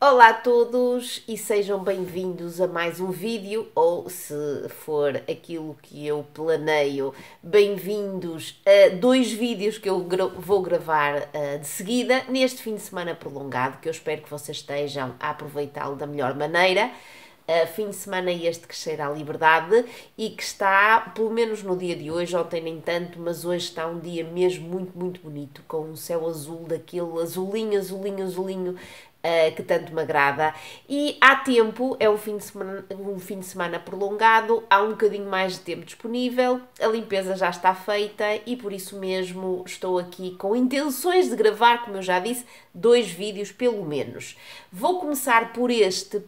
Olá a todos e sejam bem-vindos a mais um vídeo, ou se for aquilo que eu planeio, bem-vindos a dois vídeos que eu vou gravar de seguida, neste fim de semana prolongado, que eu espero que vocês estejam a aproveitá-lo da melhor maneira. Fim de semana este que cheira à liberdade e que está, pelo menos no dia de hoje, ontem nem tanto, mas hoje está um dia mesmo muito bonito, com um céu azul, daquele azulinho, que tanto me agrada. E há tempo, é um fim de semana prolongado, há um bocadinho mais de tempo disponível, a limpeza já está feita e por isso mesmo estou aqui com intenções de gravar, como eu já disse, dois vídeos pelo menos. Vou começar por este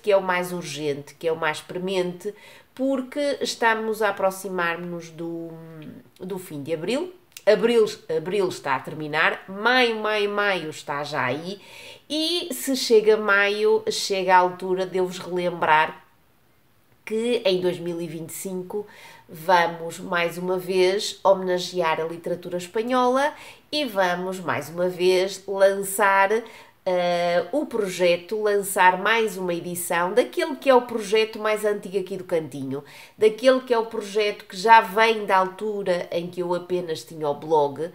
que é o mais urgente, que é o mais premente, porque estamos a aproximar-nos do fim de abril. Abril está a terminar, maio está já aí, e se chega maio, chega a altura de eu vos relembrar que em 2025 vamos mais uma vez homenagear a literatura espanhola e vamos mais uma vez lançar o projeto, lançar mais uma edição daquele que é o projeto mais antigo aqui do cantinho, daquele que é o projeto que já vem da altura em que eu apenas tinha o blog,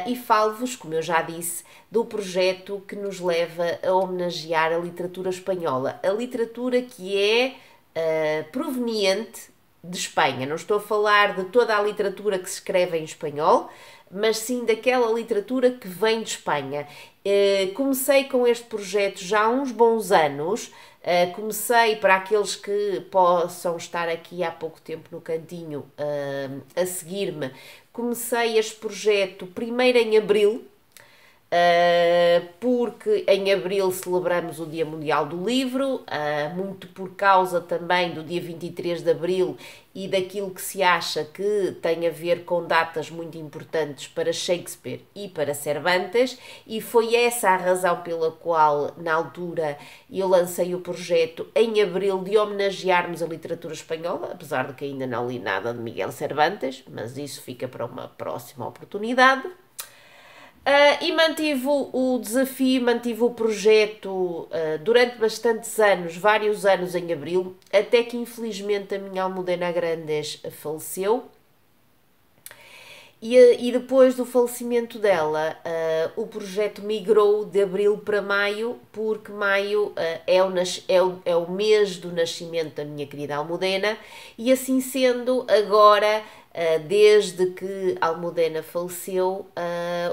e falo-vos, como eu já disse, do projeto que nos leva a homenagear a literatura espanhola, a literatura que é proveniente de Espanha. Não estou a falar de toda a literatura que se escreve em espanhol, mas sim daquela literatura que vem de Espanha. Comecei com este projeto já há uns bons anos. Comecei, para aqueles que possam estar aqui há pouco tempo no cantinho a seguir-me, comecei este projeto primeiro em abril, porque em abril celebramos o Dia Mundial do Livro, muito por causa também do dia 23 de abril e daquilo que se acha que tem a ver com datas muito importantes para Shakespeare e para Cervantes, e foi essa a razão pela qual, na altura, eu lancei o projeto em abril de homenagearmos a literatura espanhola, apesar de que ainda não li nada de Miguel Cervantes, mas isso fica para uma próxima oportunidade. E mantive o desafio, mantive o projeto durante bastantes anos, vários anos em abril, até que infelizmente a minha Almudena Grandes faleceu. E depois do falecimento dela, o projeto migrou de abril para maio, porque maio é o mês do nascimento da minha querida Almudena, e assim sendo, agora, desde que Almudena faleceu,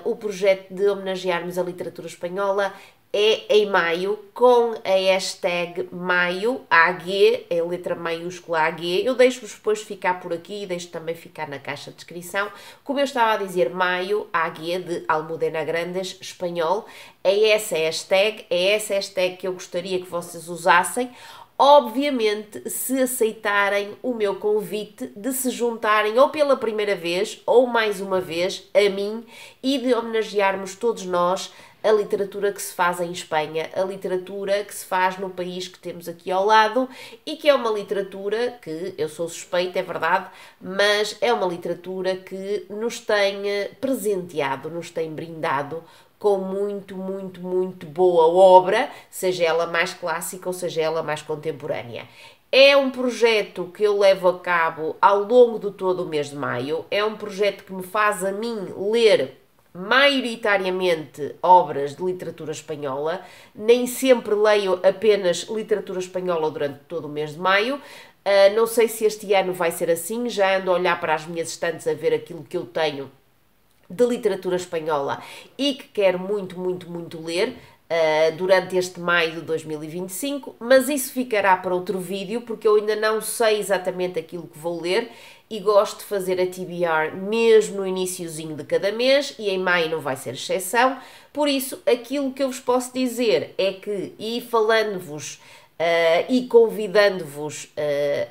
o projeto de homenagearmos a literatura espanhola é em maio, com a hashtag maio, AG, em letra maiúscula AG. Eu deixo-vos depois ficar por aqui e deixo também ficar na caixa de descrição. Como eu estava a dizer, maio, AG, de Almudena Grandes, espanhol. É essa hashtag que eu gostaria que vocês usassem. Obviamente, se aceitarem o meu convite de se juntarem ou pela primeira vez ou mais uma vez a mim e de homenagearmos todos nós a literatura que se faz em Espanha, a literatura que se faz no país que temos aqui ao lado e que é uma literatura que, eu sou suspeita, é verdade, mas é uma literatura que nos tem presenteado, nos tem brindado com muito boa obra, seja ela mais clássica ou seja ela mais contemporânea. É um projeto que eu levo a cabo ao longo de todo o mês de maio, é um projeto que me faz a mim ler maioritariamente obras de literatura espanhola, nem sempre leio apenas literatura espanhola durante todo o mês de maio. Não sei se este ano vai ser assim, já ando a olhar para as minhas estantes a ver aquilo que eu tenho de literatura espanhola e que quero muito ler durante este maio de 2025, mas isso ficará para outro vídeo, porque eu ainda não sei exatamente aquilo que vou ler e gosto de fazer a TBR mesmo no iniciozinho de cada mês, e em maio não vai ser exceção. Por isso, aquilo que eu vos posso dizer é que, e falando-vos e convidando-vos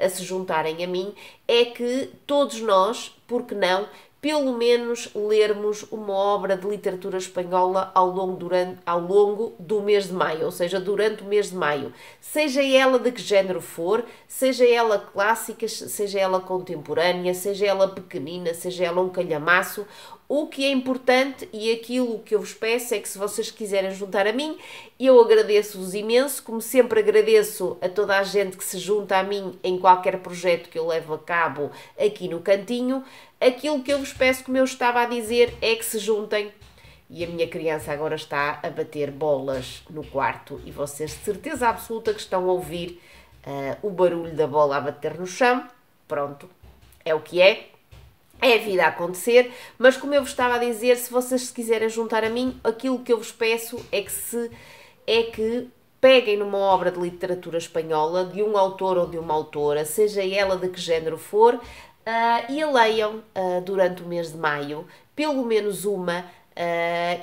a se juntarem a mim, é que todos nós, porque não, pelo menos lermos uma obra de literatura espanhola ao longo do mês de maio, ou seja, durante o mês de maio. Seja ela de que género for, seja ela clássica, seja ela contemporânea, seja ela pequenina, seja ela um calhamaço, O que é importante e aquilo que eu vos peço é que, se vocês quiserem juntar a mim, eu agradeço-vos imenso, como sempre agradeço a toda a gente que se junta a mim em qualquer projeto que eu levo a cabo aqui no cantinho. Aquilo que eu vos peço, como eu estava a dizer, é que se juntem. E a minha criança agora está a bater bolas no quarto e vocês de certeza absoluta que estão a ouvir o barulho da bola a bater no chão. Pronto, é o que é. É a vida a acontecer, mas como eu vos estava a dizer, se vocês se quiserem juntar a mim, aquilo que eu vos peço é que peguem numa obra de literatura espanhola, de um autor ou de uma autora, seja ela de que género for, e a leiam durante o mês de maio, pelo menos uma,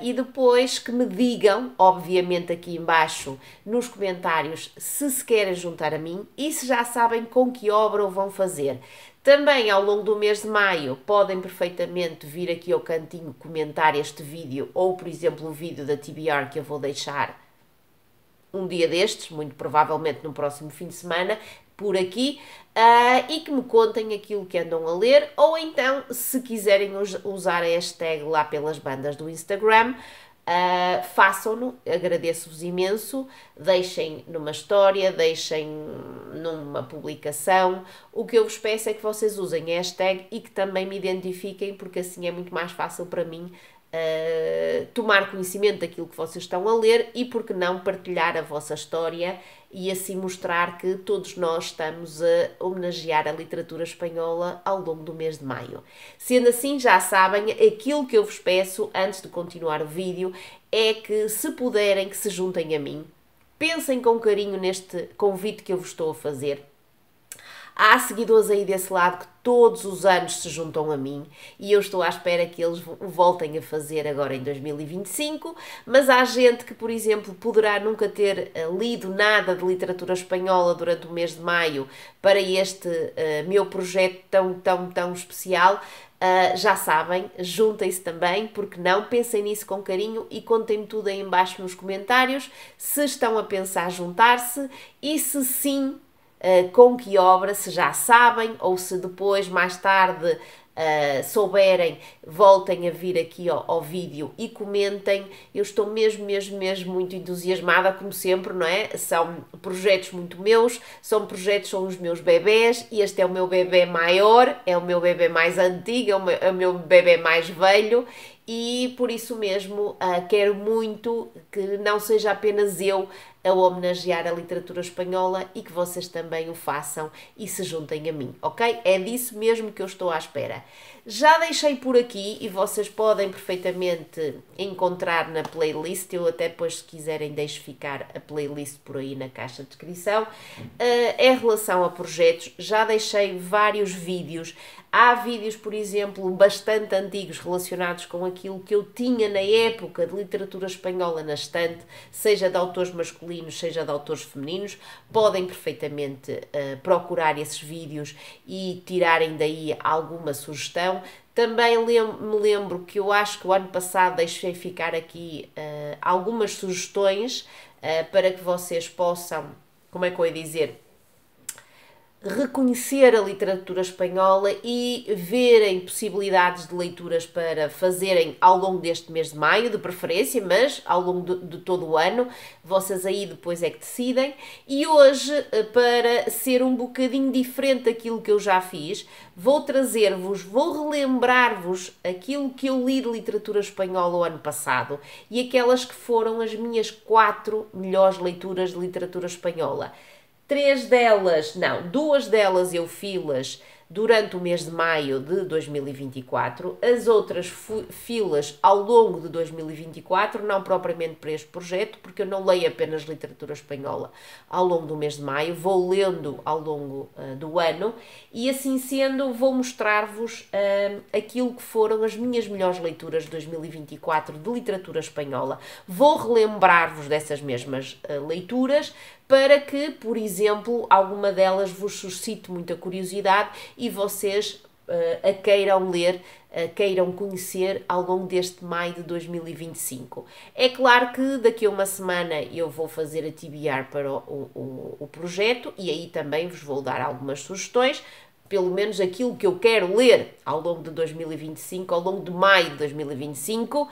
e depois que me digam, obviamente aqui embaixo nos comentários, se querem juntar a mim e se já sabem com que obra o vão fazer. Também ao longo do mês de maio podem perfeitamente vir aqui ao cantinho comentar este vídeo ou, por exemplo, o vídeo da TBR que eu vou deixar um dia destes, muito provavelmente no próximo fim de semana, por aqui, e que me contem aquilo que andam a ler, ou então, se quiserem usar a hashtag lá pelas bandas do Instagram, façam-no, agradeço-vos imenso, deixem numa história, deixem numa publicação. O que eu vos peço é que vocês usem a hashtag e que também me identifiquem, porque assim é muito mais fácil para mim tomar conhecimento daquilo que vocês estão a ler e, por que não, partilhar a vossa história e assim mostrar que todos nós estamos a homenagear a literatura espanhola ao longo do mês de maio. Sendo assim, já sabem, aquilo que eu vos peço antes de continuar o vídeo é que, se puderem, que se juntem a mim. Pensem com carinho neste convite que eu vos estou a fazer. Há seguidores aí desse lado que todos os anos se juntam a mim e eu estou à espera que eles o voltem a fazer agora em 2025, mas há gente que, por exemplo, poderá nunca ter lido nada de literatura espanhola durante o mês de maio para este meu projeto tão especial. Já sabem, juntem-se também, porque não, pensem nisso com carinho e contem-me tudo aí embaixo nos comentários se estão a pensar juntar-se e, se sim, com que obra, se já sabem ou se depois, mais tarde, souberem, voltem a vir aqui ao vídeo e comentem. Eu estou mesmo muito entusiasmada, como sempre, não é? São projetos muito meus, são os meus bebés, e este é o meu bebé maior, é o meu bebé mais antigo, é o meu bebé mais velho, e por isso mesmo quero muito que não seja apenas eu a homenagear a literatura espanhola e que vocês também o façam e se juntem a mim, ok? É disso mesmo que eu estou à espera. Já deixei por aqui e vocês podem perfeitamente encontrar na playlist, eu até depois, se quiserem, deixo ficar a playlist por aí na caixa de descrição. Em relação a projetos, já deixei vários vídeos. Há vídeos, por exemplo, bastante antigos relacionados com aquilo que eu tinha na época de literatura espanhola na estante, seja de autores masculinos, seja de autores femininos. Podem perfeitamente procurar esses vídeos e tirarem daí alguma sugestão. Também me lembro que eu acho que o ano passado deixei ficar aqui algumas sugestões para que vocês possam, como é que eu ia dizer, reconhecer a literatura espanhola e verem possibilidades de leituras para fazerem ao longo deste mês de maio, de preferência, mas ao longo de todo o ano. Vocês aí depois é que decidem. E hoje, para ser um bocadinho diferente daquilo que eu já fiz, vou relembrar-vos aquilo que eu li de literatura espanhola o ano passado e aquelas que foram as minhas 4 melhores leituras de literatura espanhola. Duas delas eu fiz-las durante o mês de maio de 2024, as outras fiz-las ao longo de 2024, não propriamente para este projeto, porque eu não leio apenas literatura espanhola ao longo do mês de maio, vou lendo ao longo do ano, e assim sendo vou mostrar-vos aquilo que foram as minhas melhores leituras de 2024 de literatura espanhola. Vou relembrar-vos dessas mesmas leituras, para que, por exemplo, alguma delas vos suscite muita curiosidade e vocês a queiram ler, queiram conhecer ao longo deste maio de 2025. É claro que daqui a uma semana eu vou fazer a TBR para o projeto e aí também vos vou dar algumas sugestões. pelo menos aquilo que eu quero ler ao longo de 2025, ao longo de maio de 2025,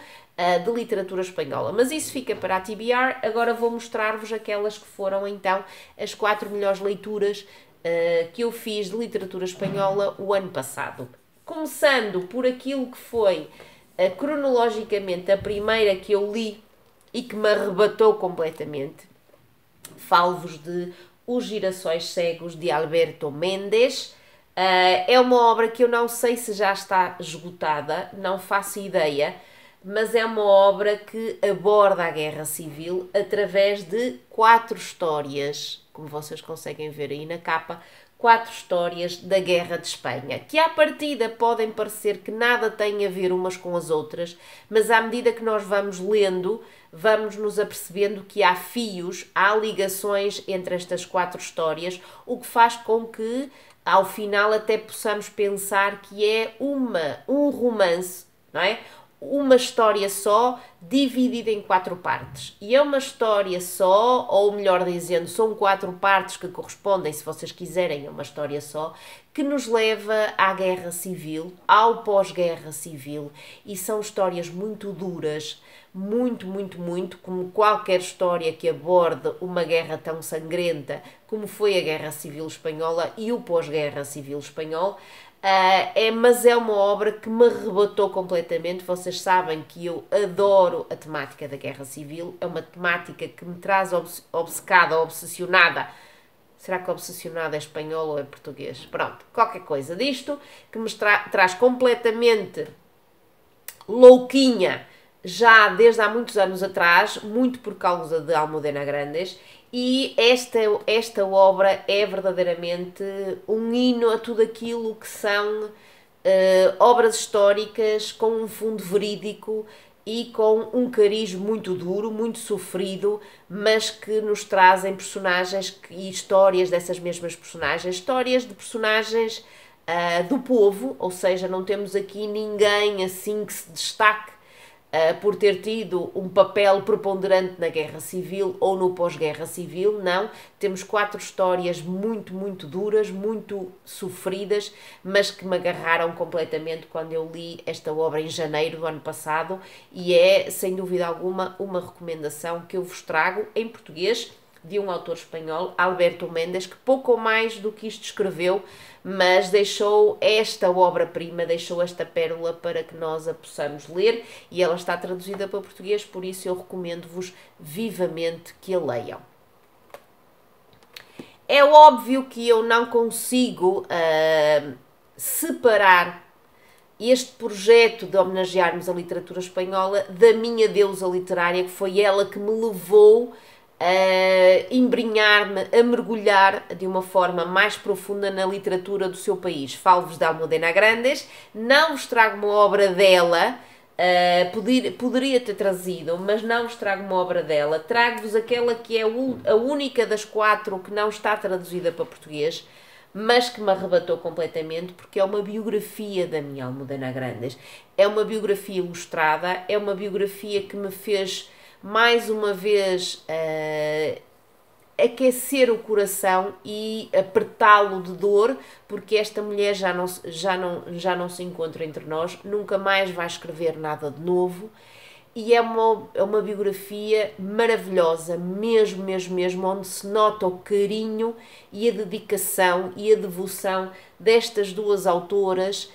de literatura espanhola. Mas isso fica para a TBR. Agora vou mostrar-vos aquelas que foram então as 4 melhores leituras que eu fiz de literatura espanhola o ano passado. Começando por aquilo que foi cronologicamente a primeira que eu li e que me arrebatou completamente. Falo-vos de Os Girassóis Cegos, de Alberto Mendes. É uma obra que eu não sei se já está esgotada, não faço ideia, mas é uma obra que aborda a Guerra Civil através de 4 histórias, como vocês conseguem ver aí na capa, 4 histórias da Guerra de Espanha, que à partida podem parecer que nada têm a ver umas com as outras, mas à medida que nós vamos lendo, vamos nos apercebendo que há fios, há ligações entre estas 4 histórias, o que faz com que ao final até possamos pensar que é um romance, não é? Uma história só, dividida em 4 partes. E é uma história só, ou melhor dizendo, são 4 partes que correspondem, se vocês quiserem, a uma história só, que nos leva à Guerra Civil, ao pós-Guerra Civil, e são histórias muito duras, muito, como qualquer história que aborde uma guerra tão sangrenta como foi a Guerra Civil Espanhola e o pós-Guerra Civil Espanhol. Mas é uma obra que me arrebatou completamente. Vocês sabem que eu adoro a temática da Guerra Civil, é uma temática que me traz obcecada, obsessionada. Será que obsessionada é espanhol ou é português? Pronto, qualquer coisa disto, que me traz completamente louquinha, já desde há muitos anos atrás, muito por causa de Almudena Grandes, e esta obra é verdadeiramente um hino a tudo aquilo que são obras históricas com um fundo verídico e com um cariz muito duro, muito sofrido, mas que nos trazem personagens e histórias dessas mesmas personagens, histórias de personagens do povo, ou seja, não temos aqui ninguém assim que se destaque por ter tido um papel preponderante na Guerra Civil ou no pós-Guerra Civil, não. Temos 4 histórias muito duras, muito sofridas, mas que me agarraram completamente quando eu li esta obra em janeiro do ano passado, e é, sem dúvida alguma, uma recomendação que eu vos trago em português, de um autor espanhol, Alberto Mendes, que pouco ou mais do que isto escreveu, mas deixou esta obra-prima, deixou esta pérola para que nós a possamos ler, e ela está traduzida para português, por isso eu recomendo-vos vivamente que a leiam. É óbvio que eu não consigo separar este projeto de homenagearmos a literatura espanhola da minha deusa literária, que foi ela que me levou a embrenhar-me, a mergulhar de uma forma mais profunda na literatura do seu país. Falo-vos de Almudena Grandes, não vos trago uma obra dela, poderia ter trazido, mas não vos trago uma obra dela. Trago-vos aquela que é a única das 4 que não está traduzida para português, mas que me arrebatou completamente, porque é uma biografia da minha Almudena Grandes. É uma biografia ilustrada, é uma biografia que me fez mais uma vez aquecer o coração e apertá-lo de dor, porque esta mulher já não se encontra entre nós, nunca mais vai escrever nada de novo, e é uma biografia maravilhosa, mesmo, onde se nota o carinho e a dedicação e a devoção destas 2 autoras,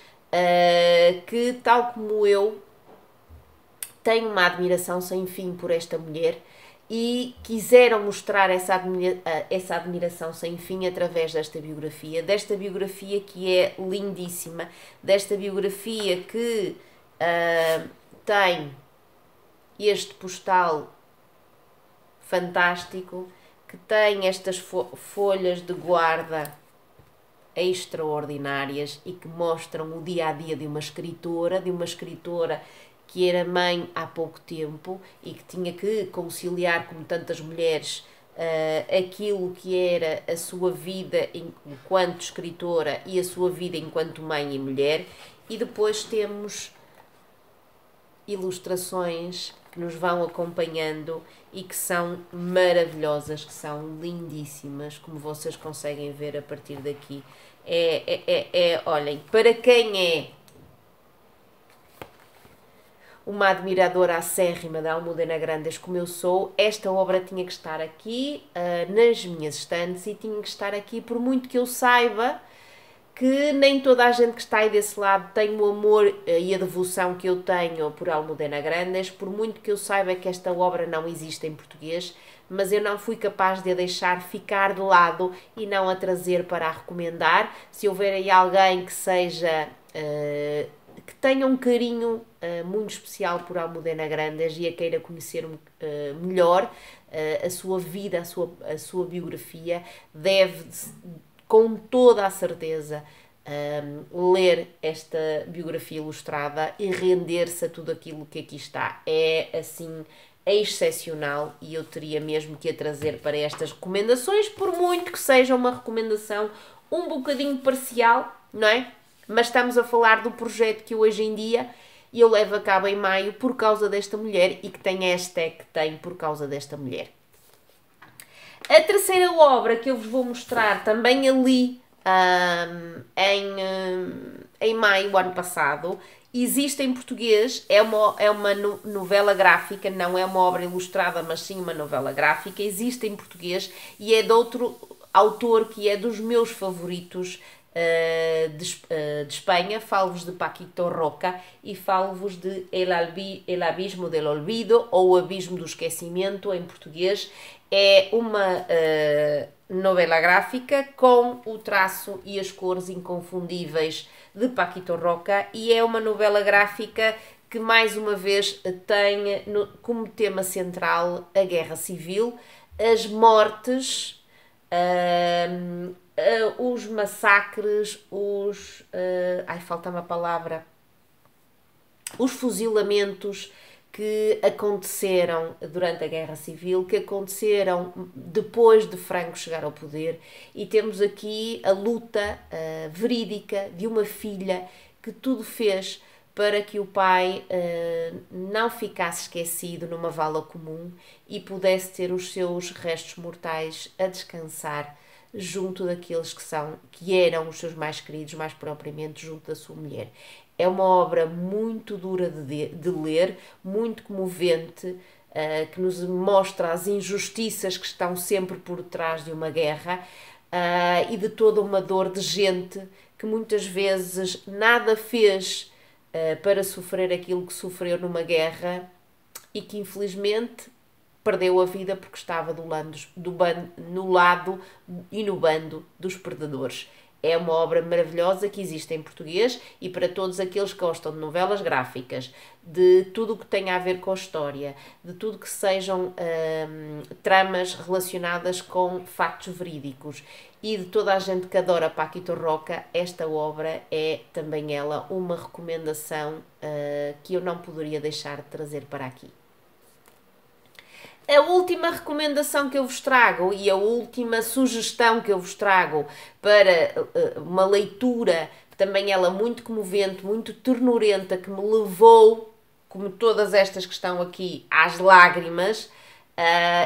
que, tal como eu, tenho uma admiração sem fim por esta mulher, e quiseram mostrar essa admiração sem fim através desta biografia que é lindíssima, desta biografia que tem este postal fantástico, que tem estas folhas de guarda extraordinárias e que mostram o dia-a-dia de uma escritora que era mãe há pouco tempo e que tinha que conciliar, como tantas mulheres, aquilo que era a sua vida enquanto escritora e a sua vida enquanto mãe e mulher. E depois temos ilustrações que nos vão acompanhando e que são maravilhosas, que são lindíssimas, como vocês conseguem ver a partir daqui. Olhem, para quem é uma admiradora acérrima da Almudena Grandes como eu sou, esta obra tinha que estar aqui nas minhas estantes e tinha que estar aqui, por muito que eu saiba que nem toda a gente que está aí desse lado tem o amor e a devoção que eu tenho por Almudena Grandes, por muito que eu saiba que esta obra não existe em português, mas eu não fui capaz de a deixar ficar de lado e não a trazer para a recomendar. Se houver aí alguém que seja... que tenha um carinho muito especial por Almudena Grandes e a queira conhecer melhor a sua vida, a sua biografia, deve, com toda a certeza, ler esta biografia ilustrada e render-se a tudo aquilo que aqui está. É, assim, excepcional e eu teria mesmo que a trazer para estas recomendações, por muito que seja uma recomendação um bocadinho parcial, não é? Mas estamos a falar do projeto que hoje em dia eu levo a cabo em maio por causa desta mulher e que tem a hashtag que tem por causa desta mulher. A terceira obra que eu vos vou mostrar também ali em maio, ano passado, existe em português, é uma novela gráfica, não é uma obra ilustrada, mas sim uma novela gráfica, existe em português e é de outro autor que é dos meus favoritos de Espanha. Falo-vos de Paquito Roca e falo-vos de El Abismo del Olvido, ou O Abismo do Esquecimento, em português. É uma novela gráfica com o traço e as cores inconfundíveis de Paquito Roca e é uma novela gráfica que mais uma vez tem como tema central a guerra civil, as mortes, os massacres, falta-me a palavra, os fuzilamentos que aconteceram durante a Guerra Civil, que aconteceram depois de Franco chegar ao poder, e temos aqui a luta verídica de uma filha que tudo fez para que o pai não ficasse esquecido numa vala comum e pudesse ter os seus restos mortais a descansar junto daqueles que eram os seus mais queridos, mais propriamente junto da sua mulher. É uma obra muito dura de ler, muito comovente, que nos mostra as injustiças que estão sempre por trás de uma guerra e de toda uma dor de gente que muitas vezes nada fez para sofrer aquilo que sofreu numa guerra e que infelizmente perdeu a vida porque estava no lado e no bando dos perdedores. É uma obra maravilhosa que existe em português e para todos aqueles que gostam de novelas gráficas, de tudo o que tenha a ver com a história, de tudo que sejam tramas relacionadas com factos verídicos e de toda a gente que adora Paquito Roca, esta obra é também ela uma recomendação que eu não poderia deixar de trazer para aqui. A última recomendação que eu vos trago e a última sugestão que eu vos trago para uma leitura, também ela muito comovente, muito ternurenta, que me levou, como todas estas que estão aqui, às lágrimas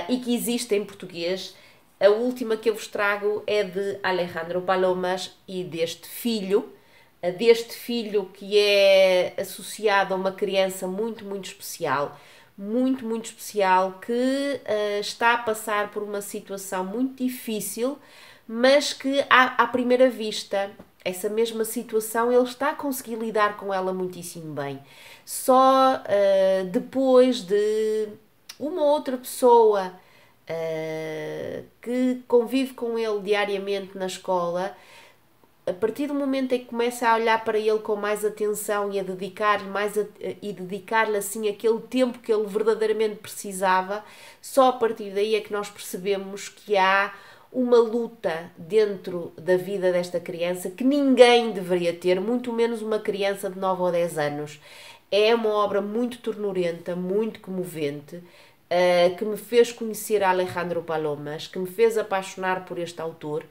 e que existe em português. A última que eu vos trago é de Alejandro Palomas e deste filho que é associado a uma criança muito, muito especial, que está a passar por uma situação muito difícil, mas que à primeira vista, essa mesma situação, ele está a conseguir lidar com ela muitíssimo bem. Só depois de uma outra pessoa que convive com ele diariamente na escola, a partir do momento em que começa a olhar para ele com mais atenção e a dedicar-lhe assim aquele tempo que ele verdadeiramente precisava, só a partir daí é que nós percebemos que há uma luta dentro da vida desta criança que ninguém deveria ter, muito menos uma criança de 9 ou 10 anos. É uma obra muito ternurenta, muito comovente, que me fez conhecer Alejandro Palomas, que me fez apaixonar por este autor,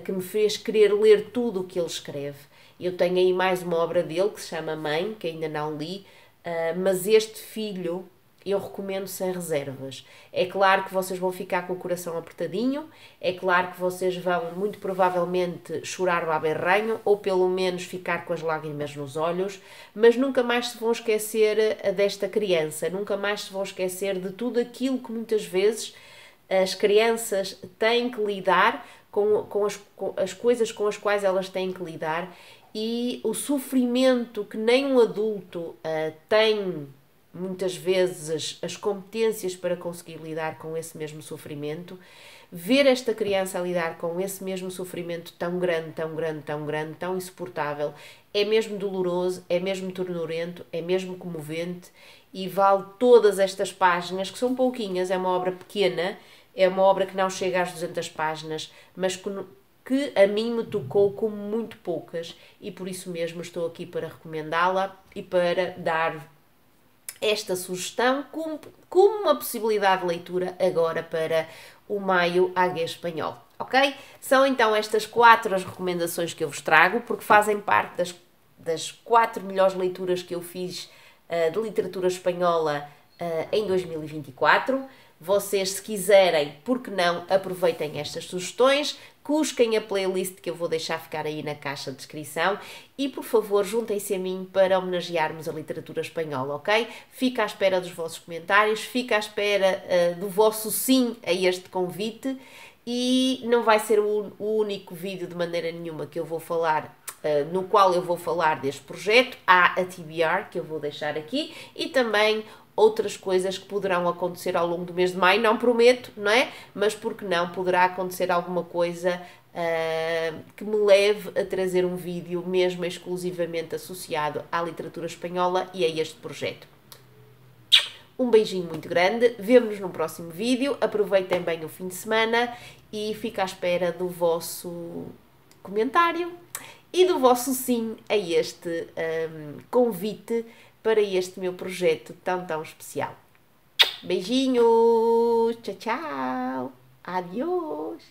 que me fez querer ler tudo o que ele escreve. Eu tenho aí mais uma obra dele que se chama Mãe, que ainda não li, mas este filho eu recomendo sem reservas. É claro que vocês vão ficar com o coração apertadinho, é claro que vocês vão muito provavelmente chorar baberranho ou pelo menos ficar com as lágrimas nos olhos, mas nunca mais se vão esquecer desta criança, nunca mais se vão esquecer de tudo aquilo que muitas vezes as crianças têm que lidar com as coisas com as quais elas têm que lidar e o sofrimento que nem um adulto tem muitas vezes as competências para conseguir lidar com esse mesmo sofrimento, ver esta criança a lidar com esse mesmo sofrimento tão grande, tão grande, tão grande, tão insuportável, é mesmo doloroso, é mesmo ternurento, é mesmo comovente e vale todas estas páginas, que são pouquinhas, é uma obra pequena, é uma obra que não chega às 200 páginas, mas que a mim me tocou como muito poucas e por isso mesmo estou aqui para recomendá-la e para dar esta sugestão como uma possibilidade de leitura agora para o Maio AG Espanhol, ok? São então estas 4 as recomendações que eu vos trago, porque fazem parte das 4 melhores leituras que eu fiz de literatura espanhola em 2024. Vocês, se quiserem, por que não, aproveitem estas sugestões, cusquem a playlist que eu vou deixar ficar aí na caixa de descrição e, por favor, juntem-se a mim para homenagearmos a literatura espanhola, ok? Fico à espera dos vossos comentários, fico à espera do vosso sim a este convite e não vai ser o único vídeo de maneira nenhuma que eu vou falar no qual eu vou falar deste projeto. Há a TBR, que eu vou deixar aqui, e também outras coisas que poderão acontecer ao longo do mês de maio, não prometo, não é? Mas porque não, poderá acontecer alguma coisa que me leve a trazer um vídeo mesmo exclusivamente associado à literatura espanhola e a este projeto. Um beijinho muito grande, vemo-nos no próximo vídeo, aproveitem bem o fim de semana e fico à espera do vosso comentário e do vosso sim a este convite para este meu projeto tão especial. Beijinhos, tchau, tchau, adiós.